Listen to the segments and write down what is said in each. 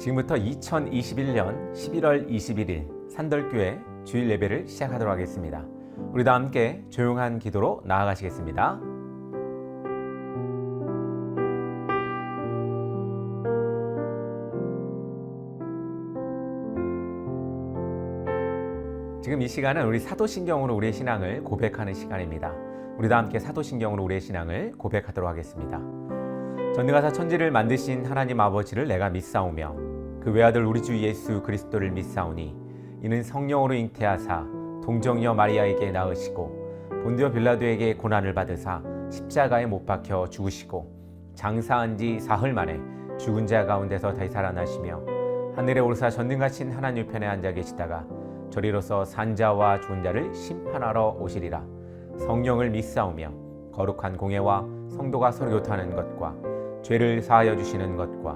지금부터 2021년 11월 21일 산덜교회 주일 예배를 시작하도록 하겠습니다. 우리 다 함께 조용한 기도로 나아가시겠습니다. 지금 이 시간은 우리 사도신경으로 우리의 신앙을 고백하는 시간입니다. 우리 다 함께 사도신경으로 우리의 신앙을 고백하도록 하겠습니다. 전능하사 천지를 만드신 하나님 아버지를 내가 믿사오며 그 외아들 우리 주 예수 그리스도를 믿사오니 이는 성령으로 잉태하사 동정녀 마리아에게 낳으시고 본디오 빌라도에게 고난을 받으사 십자가에 못 박혀 죽으시고 장사한 지 사흘 만에 죽은 자 가운데서 다시 살아나시며 하늘에 오르사 전능하신 하나님 편에 앉아 계시다가 저리로서 산자와 죽은 자를 심판하러 오시리라. 성령을 믿사오며 거룩한 공예와 성도가 서로 교통하는 것과 죄를 사하여 주시는 것과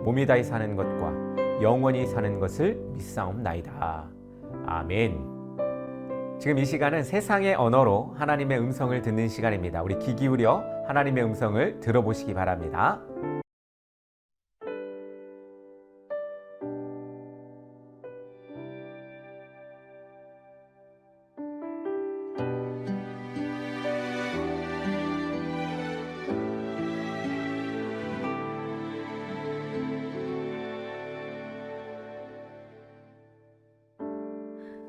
몸이 다히 사는 것과 영원히 사는 것을 믿사옵나이다. 아멘. 지금 이 시간은 세상의 언어로 하나님의 음성을 듣는 시간입니다. 우리 귀 기울여 하나님의 음성을 들어보시기 바랍니다.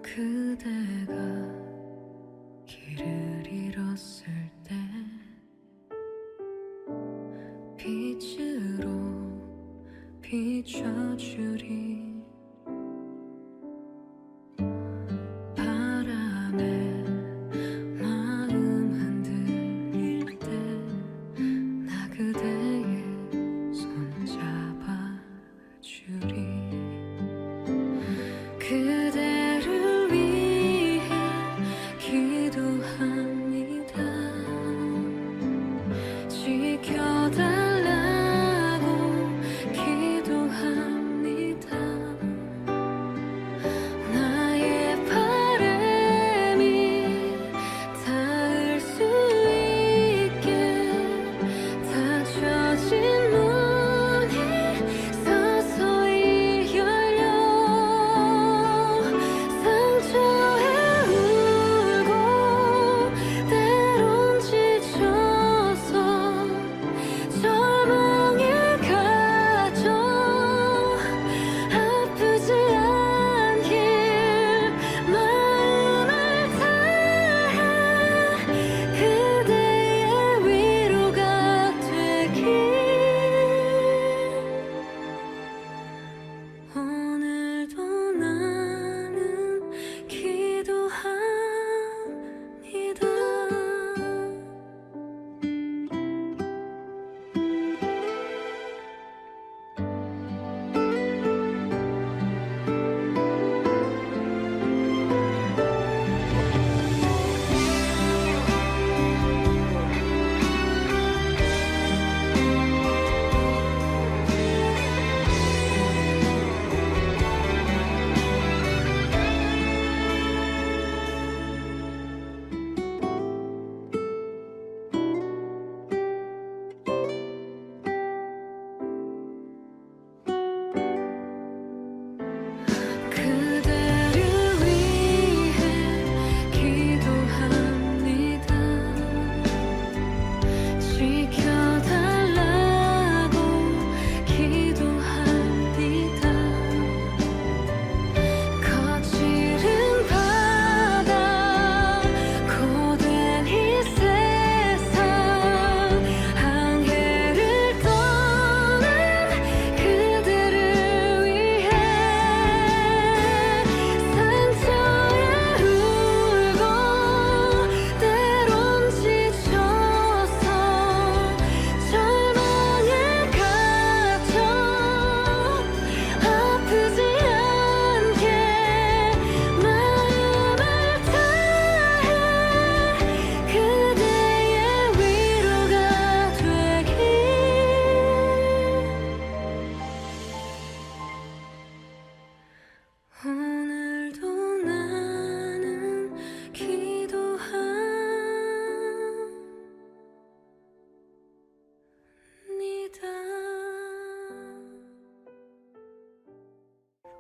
그대가 길을 잃었을 때 빛으로 비춰주리. 바람에 마음 흔들릴 때 나 그대의 손 잡아주리. 그대를 위해 기도합니다.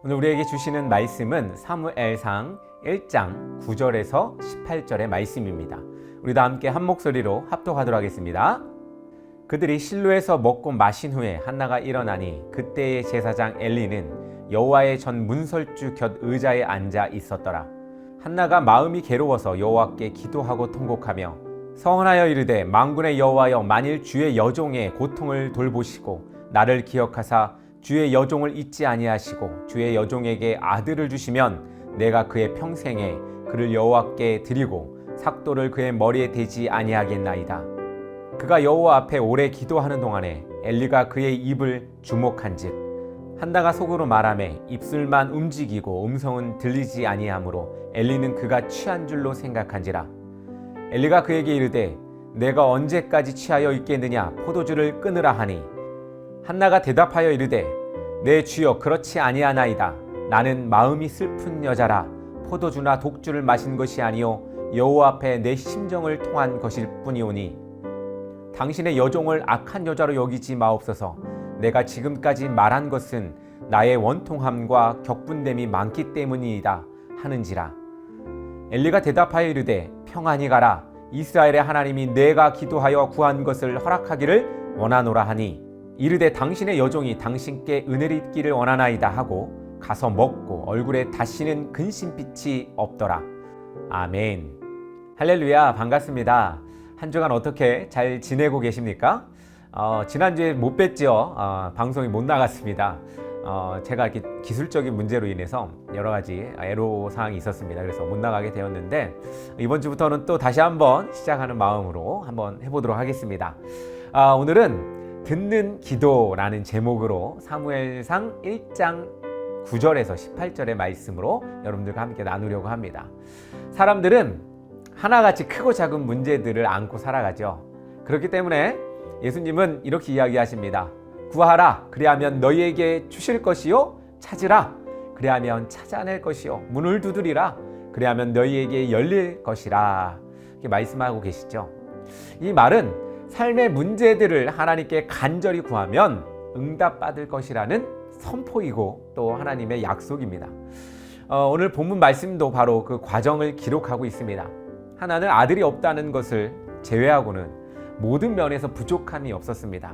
오늘 우리에게 주시는 말씀은 사무엘상 1장 9절에서 18절의 말씀입니다. 우리 다 함께 한 목소리로 합독하도록 하겠습니다. 그들이 실로에서 먹고 마신 후에 한나가 일어나니 그때의 제사장 엘리는 여호와의 전 문설주 곁 의자에 앉아 있었더라. 한나가 마음이 괴로워서 여호와께 기도하고 통곡하며 서원하여 이르되 만군의 여호와여, 만일 주의 여종의 고통을 돌보시고 나를 기억하사 주의 여종을 잊지 아니하시고 주의 여종에게 아들을 주시면 내가 그의 평생에 그를 여호와께 드리고 삭도를 그의 머리에 대지 아니하겠나이다. 그가 여호와 앞에 오래 기도하는 동안에 엘리가 그의 입을 주목한즉 한나가 속으로 말하매 입술만 움직이고 음성은 들리지 아니하므로 엘리는 그가 취한 줄로 생각한지라. 엘리가 그에게 이르되 내가 언제까지 취하여 있겠느냐, 포도주를 끊으라 하니 한나가 대답하여 이르되 내 주여, 그렇지 아니하나이다. 나는 마음이 슬픈 여자라. 포도주나 독주를 마신 것이 아니요 여호와 앞에 내 심정을 통한 것일 뿐이오니 당신의 여종을 악한 여자로 여기지 마옵소서. 내가 지금까지 말한 것은 나의 원통함과 격분됨이 많기 때문이다 하는지라. 엘리가 대답하여 이르되 평안히 가라. 이스라엘의 하나님이 내가 기도하여 구한 것을 허락하기를 원하노라 하니 이르되 당신의 여종이 당신께 은혜를 입기를 원하나이다 하고 가서 먹고 얼굴에 다시는 근심빛이 없더라. 아멘. 할렐루야, 반갑습니다. 한 주간 어떻게 잘 지내고 계십니까? 지난주에 못 뵀죠. 방송이 못 나갔습니다. 제가 이렇게 기술적인 문제로 인해서 여러 가지 애로사항이 있었습니다. 그래서 못 나가게 되었는데 이번 주부터는 또 다시 한번 시작하는 마음으로 한번 해보도록 하겠습니다. 오늘은 듣는 기도라는 제목으로 사무엘상 1장 9절에서 18절의 말씀으로 여러분들과 함께 나누려고 합니다. 사람들은 하나같이 크고 작은 문제들을 안고 살아가죠. 그렇기 때문에 예수님은 이렇게 이야기하십니다. 구하라, 그리하면 너희에게 주실 것이요, 찾으라, 그리하면 찾아낼 것이요, 문을 두드리라, 그리하면 너희에게 열릴 것이라. 이렇게 말씀하고 계시죠. 이 말은 삶의 문제들을 하나님께 간절히 구하면 응답받을 것이라는 선포이고 또 하나님의 약속입니다. 오늘 본문 말씀도 바로 그 과정을 기록하고 있습니다. 하나는 아들이 없다는 것을 제외하고는 모든 면에서 부족함이 없었습니다.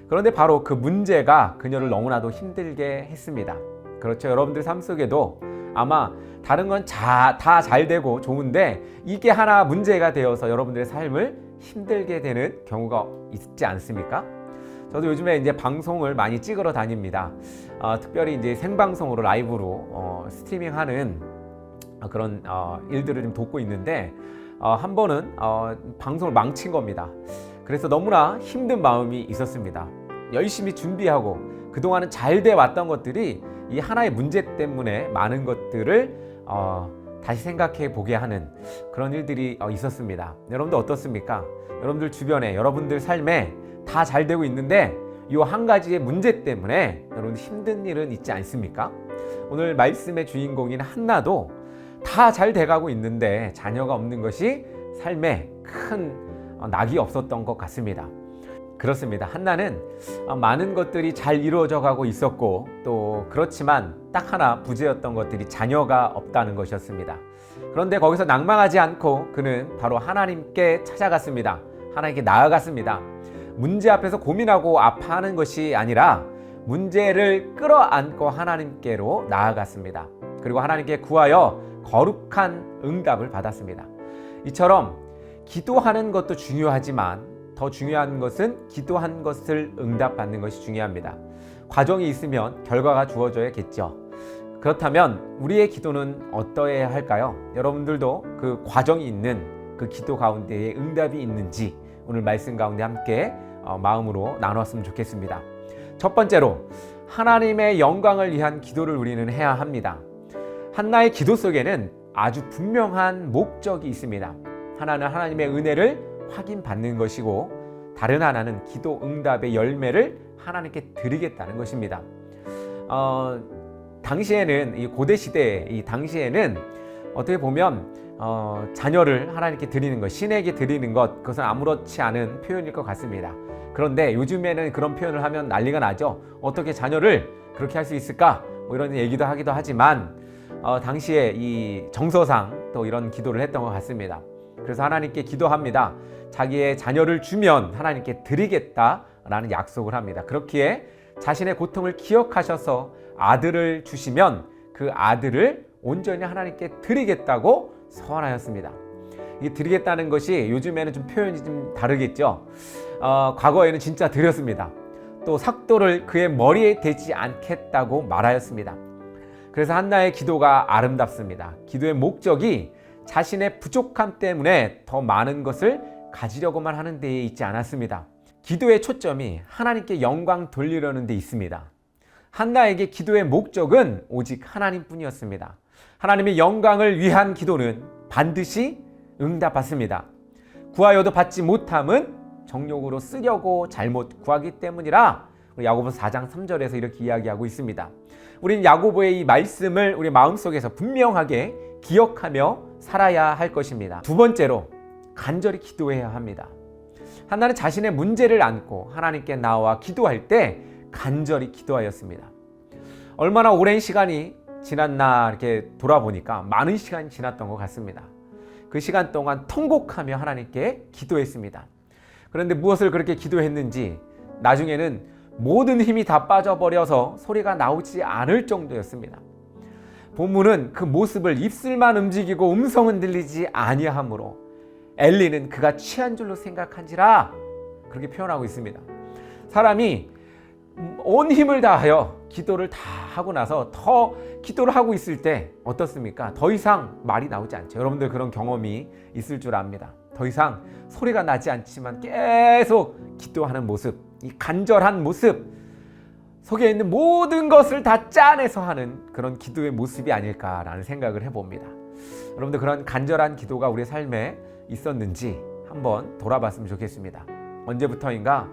그런데 바로 그 문제가 그녀를 너무나도 힘들게 했습니다. 그렇죠. 여러분들 삶 속에도 아마 다른 건 다 잘 되고 좋은데 이게 하나 문제가 되어서 여러분들의 삶을 힘들게 되는 경우가 있지 않습니까? 저도 요즘에 이제 방송을 많이 찍으러 다닙니다. 특별히 이제 생방송으로 라이브로 스트리밍하는 그런 일들을 좀 돕고 있는데 한 번은 방송을 망친 겁니다. 그래서 너무나 힘든 마음이 있었습니다. 열심히 준비하고 그동안은 잘 돼 왔던 것들이 이 하나의 문제 때문에 많은 것들을 다시 생각해 보게 하는 그런 일들이 있었습니다. 여러분들 어떻습니까? 여러분들 주변에, 여러분들 삶에 다 잘 되고 있는데 이 한 가지의 문제 때문에 여러분 힘든 일은 있지 않습니까? 오늘 말씀의 주인공인 한나도 다 잘 돼가고 있는데 자녀가 없는 것이 삶에 큰 낙이 없었던 것 같습니다. 그렇습니다. 한나는 많은 것들이 잘 이루어져 가고 있었고 또 그렇지만 딱 하나 부재였던 것들이 자녀가 없다는 것이었습니다. 그런데 거기서 낭망하지 않고 그는 바로 하나님께 찾아갔습니다. 하나님께 나아갔습니다. 문제 앞에서 고민하고 아파하는 것이 아니라 문제를 끌어안고 하나님께로 나아갔습니다. 그리고 하나님께 구하여 거룩한 응답을 받았습니다. 이처럼 기도하는 것도 중요하지만 더 중요한 것은 기도한 것을 응답받는 것이 중요합니다. 과정이 있으면 결과가 주어져야겠죠. 그렇다면 우리의 기도는 어떠해야 할까요? 여러분들도 그 과정이 있는 그 기도 가운데에 응답이 있는지 오늘 말씀 가운데 함께 마음으로 나눴으면 좋겠습니다. 첫 번째로 하나님의 영광을 위한 기도를 우리는 해야 합니다. 한나의 기도 속에는 아주 분명한 목적이 있습니다. 하나는 하나님의 은혜를 확인받는 것이고 다른 하나는 기도 응답의 열매를 하나님께 드리겠다는 것입니다. 당시에는 이 고대 시대 이 당시에는 어떻게 보면 자녀를 하나님께 드리는 것, 신에게 드리는 것, 그것은 아무렇지 않은 표현일 것 같습니다. 그런데 요즘에는 그런 표현을 하면 난리가 나죠. 어떻게 자녀를 그렇게 할 수 있을까? 뭐 이런 얘기도 하기도 하지만 당시에 이 정서상 또 이런 기도를 했던 것 같습니다. 그래서 하나님께 기도합니다. 자기의 자녀를 주면 하나님께 드리겠다라는 약속을 합니다. 그렇기에 자신의 고통을 기억하셔서 아들을 주시면 그 아들을 온전히 하나님께 드리겠다고 서원하였습니다. 이 드리겠다는 것이 요즘에는 좀 표현이 좀 다르겠죠. 과거에는 진짜 드렸습니다. 또 삭도를 그의 머리에 대지 않겠다고 말하였습니다. 그래서 한나의 기도가 아름답습니다. 기도의 목적이 자신의 부족함 때문에 더 많은 것을 가지려고만 하는 데에 있지 않았습니다. 기도의 초점이 하나님께 영광 돌리려는 데 있습니다. 한나에게 기도의 목적은 오직 하나님뿐이었습니다. 하나님의 영광을 위한 기도는 반드시 응답받습니다. 구하여도 받지 못함은 정욕으로 쓰려고 잘못 구하기 때문이라 야고보서 4장 3절에서 이렇게 이야기하고 있습니다. 우리는 야고보의 이 말씀을 우리 마음속에서 분명하게 기억하며 살아야 할 것입니다. 두 번째로 간절히 기도해야 합니다. 한나는 자신의 문제를 안고 하나님께 나와 기도할 때 간절히 기도하였습니다. 얼마나 오랜 시간이 지났나 이렇게 돌아보니까 많은 시간이 지났던 것 같습니다. 그 시간 동안 통곡하며 하나님께 기도했습니다. 그런데 무엇을 그렇게 기도했는지 나중에는 모든 힘이 다 빠져버려서 소리가 나오지 않을 정도였습니다. 본문은 그 모습을 입술만 움직이고 음성은 들리지 아니하므로 엘리는 그가 취한 줄로 생각한지라 그렇게 표현하고 있습니다. 사람이 온 힘을 다하여 기도를 다 하고 나서 더 기도를 하고 있을 때 어떻습니까? 더 이상 말이 나오지 않죠. 여러분들 그런 경험이 있을 줄 압니다. 더 이상 소리가 나지 않지만 계속 기도하는 모습, 이 간절한 모습 속에 있는 모든 것을 다 짜내서 하는 그런 기도의 모습이 아닐까라는 생각을 해봅니다. 여러분들 그런 간절한 기도가 우리의 삶에 있었는지 한번 돌아봤으면 좋겠습니다. 언제부터인가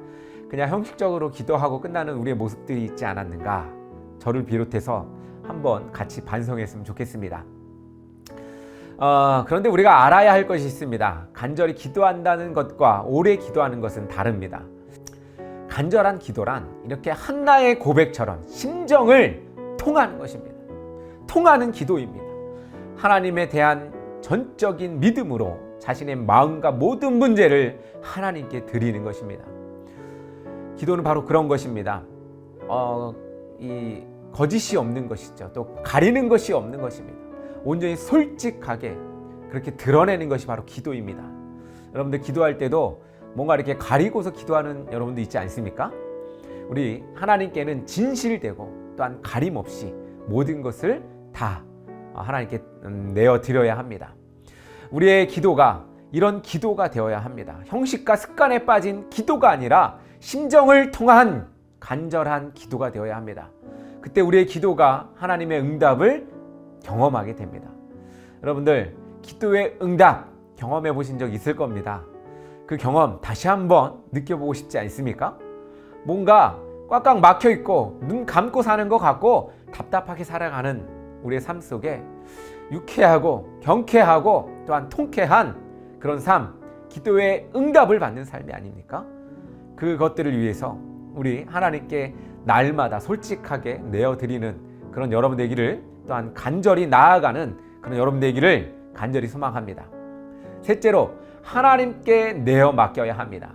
그냥 형식적으로 기도하고 끝나는 우리의 모습들이 있지 않았는가, 저를 비롯해서 한번 같이 반성했으면 좋겠습니다. 그런데 우리가 알아야 할 것이 있습니다. 간절히 기도한다는 것과 오래 기도하는 것은 다릅니다. 간절한 기도란 이렇게 한나의 고백처럼 심정을 통하는 것입니다. 통하는 기도입니다. 하나님에 대한 전적인 믿음으로 자신의 마음과 모든 문제를 하나님께 드리는 것입니다. 기도는 바로 그런 것입니다. 이 거짓이 없는 것이죠. 또 가리는 것이 없는 것입니다. 온전히 솔직하게 그렇게 드러내는 것이 바로 기도입니다. 여러분들 기도할 때도 뭔가 이렇게 가리고서 기도하는 여러분도 있지 않습니까? 우리 하나님께는 진실되고 또한 가림 없이 모든 것을 다 하나님께 내어드려야 합니다. 우리의 기도가 이런 기도가 되어야 합니다. 형식과 습관에 빠진 기도가 아니라 심정을 통한 간절한 기도가 되어야 합니다. 그때 우리의 기도가 하나님의 응답을 경험하게 됩니다. 여러분들 기도의 응답 경험해 보신 적 있을 겁니다. 그 경험 다시 한번 느껴보고 싶지 않습니까? 뭔가 꽉꽉 막혀 있고 눈 감고 사는 것 같고 답답하게 살아가는 우리의 삶 속에 유쾌하고 경쾌하고 또한 통쾌한 그런 삶, 기도의 응답을 받는 삶이 아닙니까? 그것들을 위해서 우리 하나님께 날마다 솔직하게 내어드리는 그런 여러분 되기를, 또한 간절히 나아가는 그런 여러분 되기를 간절히 소망합니다. 셋째로 하나님께 내어 맡겨야 합니다.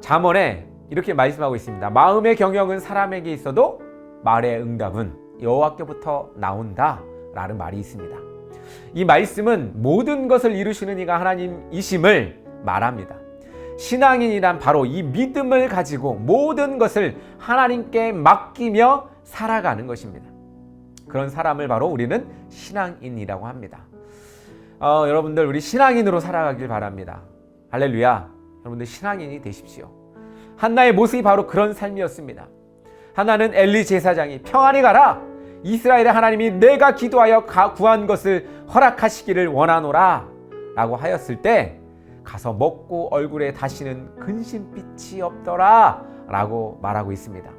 잠언에 이렇게 말씀하고 있습니다. 마음의 경영은 사람에게 있어도 말의 응답은 여호와께부터 나온다 라는 말이 있습니다. 이 말씀은 모든 것을 이루시는 이가 하나님이심을 말합니다. 신앙인이란 바로 이 믿음을 가지고 모든 것을 하나님께 맡기며 살아가는 것입니다. 그런 사람을 바로 우리는 신앙인이라고 합니다. 여러분들 우리 신앙인으로 살아가길 바랍니다. 할렐루야. 여러분들 신앙인이 되십시오. 한나의 모습이 바로 그런 삶이었습니다. 한나는 엘리 제사장이 평안히 가라, 이스라엘의 하나님이 내가 기도하여 구한 것을 허락하시기를 원하노라 라고 하였을 때 가서 먹고 얼굴에 다시는 근심빛이 없더라 라고 말하고 있습니다.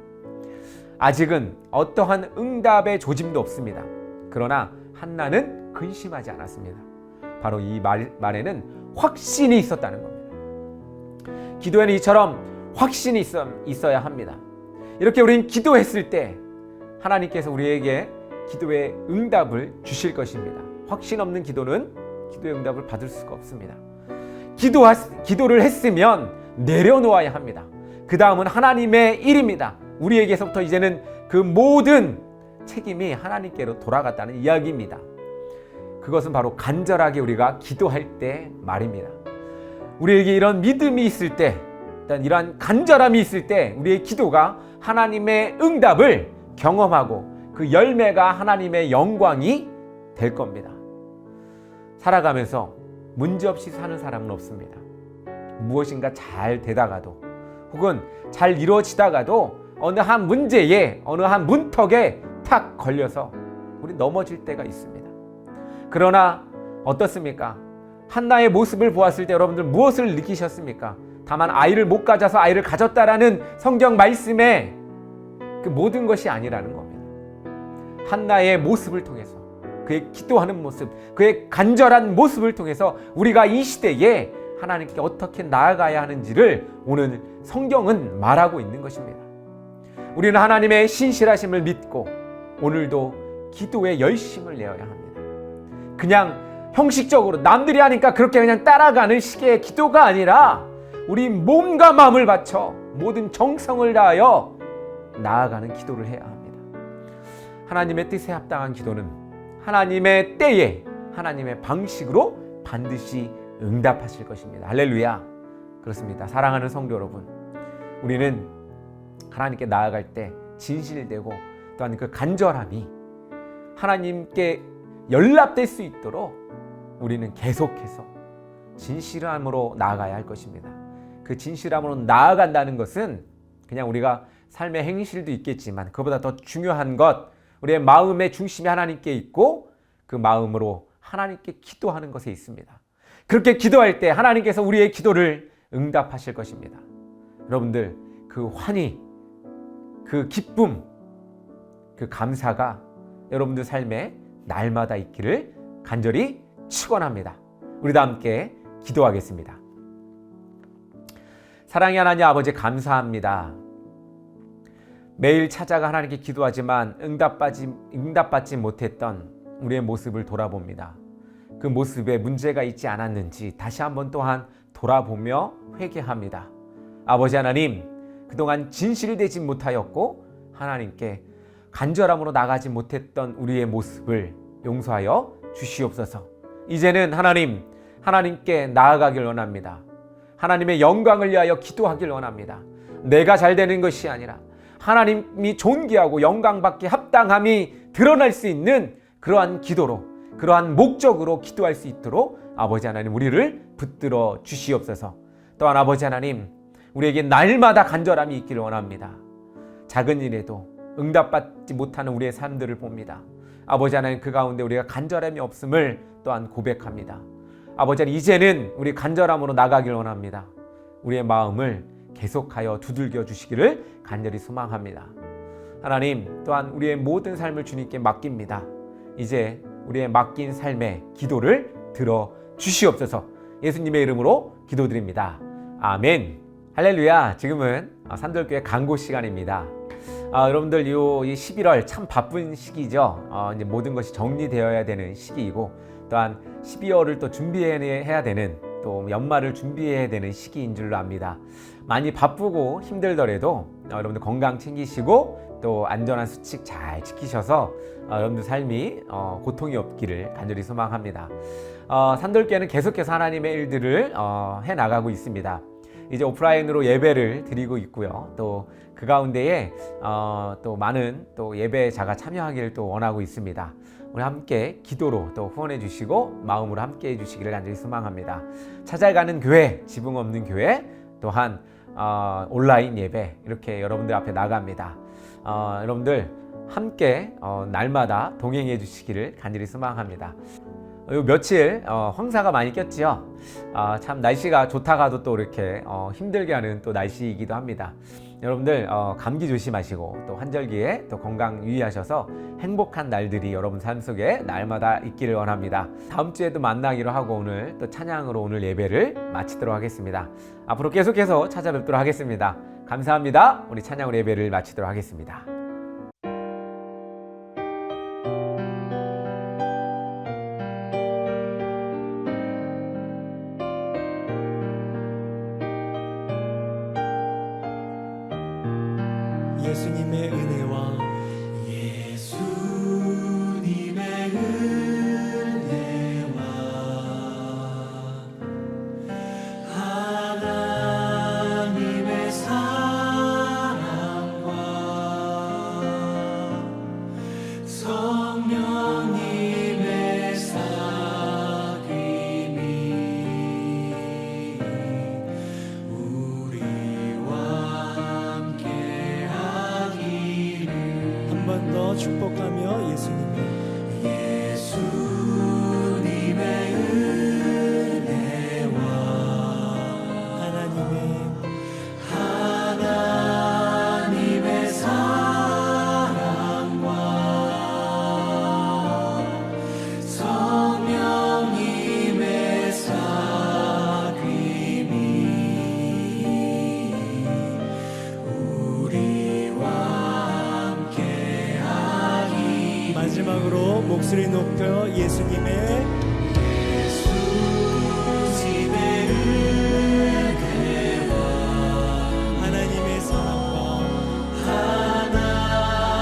아직은 어떠한 응답의 조짐도 없습니다. 그러나 한나는 근심하지 않았습니다. 바로 이 말에는 확신이 있었다는 겁니다. 기도에는 이처럼 확신이 있어야 합니다. 이렇게 우리는 기도했을 때 하나님께서 우리에게 기도의 응답을 주실 것입니다. 확신 없는 기도는 기도의 응답을 받을 수가 없습니다. 기도를 했으면 내려놓아야 합니다. 그 다음은 하나님의 일입니다. 우리에게서부터 이제는 그 모든 책임이 하나님께로 돌아갔다는 이야기입니다. 그것은 바로 간절하게 우리가 기도할 때 말입니다. 우리에게 이런 믿음이 있을 때, 일단 이러한 간절함이 있을 때 우리의 기도가 하나님의 응답을 경험하고 그 열매가 하나님의 영광이 될 겁니다. 살아가면서 문제없이 사는 사람은 없습니다. 무엇인가 잘 되다가도 혹은 잘 이루어지다가도 어느 한 문제에 어느 한 문턱에 탁 걸려서 우리 넘어질 때가 있습니다. 그러나 어떻습니까? 한나의 모습을 보았을 때 여러분들 무엇을 느끼셨습니까? 다만 아이를 못 가져서 아이를 가졌다라는 성경 말씀에 그 모든 것이 아니라는 겁니다. 한나의 모습을 통해서 그의 기도하는 모습, 그의 간절한 모습을 통해서 우리가 이 시대에 하나님께 어떻게 나아가야 하는지를 오늘 성경은 말하고 있는 것입니다. 우리는 하나님의 신실하심을 믿고 오늘도 기도에 열심을 내어야 합니다. 그냥 형식적으로 남들이 하니까 그렇게 그냥 따라가는 식의 기도가 아니라 우리 몸과 마음을 바쳐 모든 정성을 다하여 나아가는 기도를 해야 합니다. 하나님의 뜻에 합당한 기도는 하나님의 때에 하나님의 방식으로 반드시 응답하실 것입니다. 할렐루야. 그렇습니다. 사랑하는 성도 여러분, 우리는 하나님께 나아갈 때 진실되고 또한 그 간절함이 하나님께 연락될 수 있도록 우리는 계속해서 진실함으로 나아가야 할 것입니다. 그 진실함으로 나아간다는 것은 그냥 우리가 삶의 행실도 있겠지만 그보다 더 중요한 것, 우리의 마음의 중심이 하나님께 있고 그 마음으로 하나님께 기도하는 것에 있습니다. 그렇게 기도할 때 하나님께서 우리의 기도를 응답하실 것입니다. 여러분들 그 환희, 그 기쁨, 그 감사가 여러분들 삶에 날마다 있기를 간절히 축원합니다. 우리 다 함께 기도하겠습니다. 사랑의 하나님 아버지, 감사합니다. 매일 찾아가 하나님께 기도하지만 응답받지 못했던 우리의 모습을 돌아봅니다. 그 모습에 문제가 있지 않았는지 다시 한번 또한 돌아보며 회개합니다. 아버지 하나님, 그동안 진실되지 못하였고 하나님께 간절함으로 나가지 못했던 우리의 모습을 용서하여 주시옵소서. 이제는 하나님께 나아가길 원합니다. 하나님의 영광을 위하여 기도하길 원합니다. 내가 잘 되는 것이 아니라 하나님이 존귀하고 영광받기 합당함이 드러날 수 있는 그러한 기도로, 그러한 목적으로 기도할 수 있도록 아버지 하나님 우리를 붙들어 주시옵소서. 또한 아버지 하나님, 우리에게 날마다 간절함이 있기를 원합니다. 작은 일에도 응답받지 못하는 우리의 삶들을 봅니다. 아버지 하나님, 그 가운데 우리가 간절함이 없음을 또한 고백합니다. 아버지 하나님, 이제는 우리 간절함으로 나가길 원합니다. 우리의 마음을 계속하여 두들겨 주시기를 간절히 소망합니다. 하나님, 또한 우리의 모든 삶을 주님께 맡깁니다. 이제 우리의 맡긴 삶의 기도를 들어 주시옵소서. 예수님의 이름으로 기도드립니다. 아멘. 할렐루야. 지금은 산돌교회 강고 시간입니다. 여러분들 이 11월 참 바쁜 시기죠. 이제 모든 것이 정리되어야 되는 시기이고 또한 12월을 또 준비해야 되는, 또 연말을 준비해야 되는 시기인 줄로 압니다. 많이 바쁘고 힘들더라도 여러분들 건강 챙기시고 또 안전한 수칙 잘 지키셔서 여러분들 삶이 고통이 없기를 간절히 소망합니다. 산돌교회는 계속해서 하나님의 일들을 해나가고 있습니다. 이제 오프라인으로 예배를 드리고 있고요. 또 그 가운데에 또 많은 또 예배자가 참여하기를 또 원하고 있습니다. 우리 함께 기도로 또 후원해 주시고 마음으로 함께 해 주시기를 간절히 소망합니다. 찾아가는 교회, 지붕 없는 교회, 또한 온라인 예배 이렇게 여러분들 앞에 나갑니다. 여러분들 함께 날마다 동행해 주시기를 간절히 소망합니다. 요 며칠 황사가 많이 꼈지요. 참 날씨가 좋다가도 또 이렇게 힘들게 하는 또 날씨이기도 합니다. 여러분들 감기 조심하시고 또 환절기에 또 건강 유의하셔서 행복한 날들이 여러분 삶 속에 날마다 있기를 원합니다. 다음 주에도 만나기로 하고 오늘 또 찬양으로 오늘 예배를 마치도록 하겠습니다. 앞으로 계속해서 찾아뵙도록 하겠습니다. 감사합니다. 우리 찬양으로 예배를 마치도록 하겠습니다. 예수님의 은혜와 하나님의 사랑과 성령님의 사귐이 우리와 함께하기를. 한 번 더 축복하며 예수님의 은혜와 하나님의 사랑과 성령님의 사귐이 우리와 함께하기. 마지막으로 목소리 높여 예수님의 은혜와 하나님의 사랑과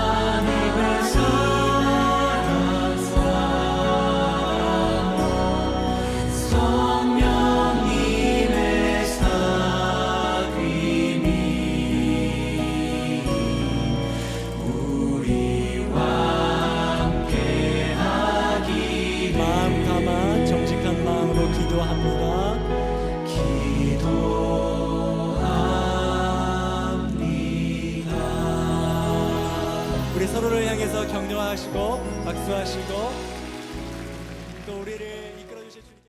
하나님의 사랑과 성령님의 사귐이 우리와 함께하기를. 마음 담아 정직한 마음으로 기도합니다. 우리 서로를 향해서 격려하시고 박수하시고 또 우리를